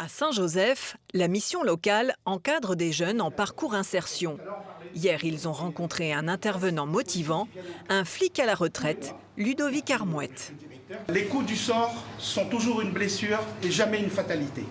À Saint-Joseph, la mission locale encadre des jeunes en parcours insertion. Hier, ils ont rencontré un intervenant motivant, un flic à la retraite, Ludovic Armouette. Les coups du sort sont toujours une blessure et jamais une fatalité.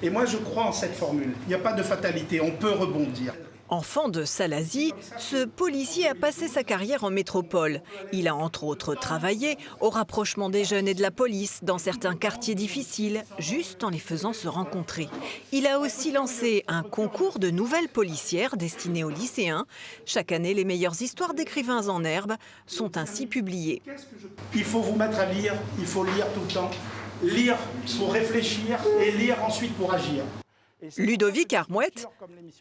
Et moi, je crois en cette formule. Il n'y a pas de fatalité, on peut rebondir. Enfant de Salazie, ce policier a passé sa carrière en métropole. Il a entre autres travaillé au rapprochement des jeunes et de la police dans certains quartiers difficiles, juste en les faisant se rencontrer. Il a aussi lancé un concours de nouvelles policières destiné aux lycéens. Chaque année, les meilleures histoires d'écrivains en herbe sont ainsi publiées. Il faut vous mettre à lire, il faut lire tout le temps. Lire pour réfléchir et lire ensuite pour agir. Ludovic Armouette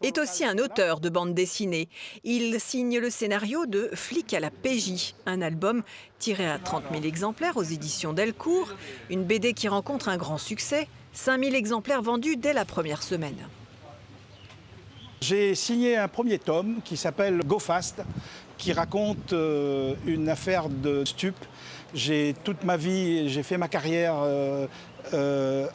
est aussi un auteur de bande dessinée. Il signe le scénario de Flic à la PJ, un album tiré à 30 000 exemplaires aux éditions Delcourt, une BD qui rencontre un grand succès, 5 000 exemplaires vendus dès la première semaine. J'ai signé un premier tome qui s'appelle Go Fast, qui raconte une affaire de stup. Toute ma vie, j'ai fait ma carrière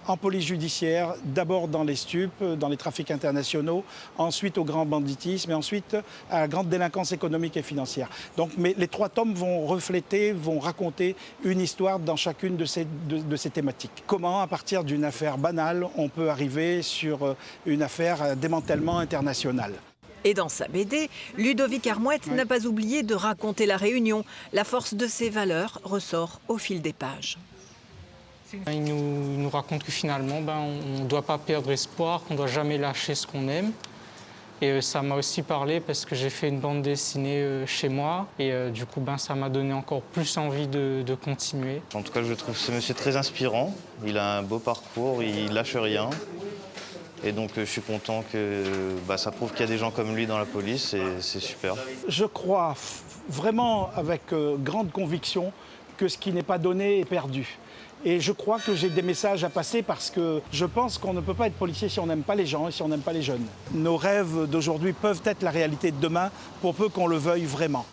en police judiciaire, d'abord dans les stupes, dans les trafics internationaux, ensuite au grand banditisme et ensuite à la grande délinquance économique et financière. Donc les 3 tomes vont raconter une histoire dans chacune de ces thématiques. Comment, à partir d'une affaire banale, on peut arriver sur une affaire à démantèlement international. Et dans sa BD, Ludovic Armouette n'a pas oublié de raconter la Réunion. La force de ses valeurs ressort au fil des pages. Il nous raconte que finalement, on ne doit pas perdre espoir, qu'on ne doit jamais lâcher ce qu'on aime. Et ça m'a aussi parlé parce que j'ai fait une bande dessinée chez moi. Et du coup, ça m'a donné encore plus envie de continuer. En tout cas, je trouve ce monsieur très inspirant. Il a un beau parcours, il lâche rien. Et donc je suis content que ça prouve qu'il y a des gens comme lui dans la police et c'est super. Je crois vraiment avec grande conviction que ce qui n'est pas donné est perdu. Et je crois que j'ai des messages à passer parce que je pense qu'on ne peut pas être policier si on n'aime pas les gens et si on n'aime pas les jeunes. Nos rêves d'aujourd'hui peuvent être la réalité de demain pour peu qu'on le veuille vraiment.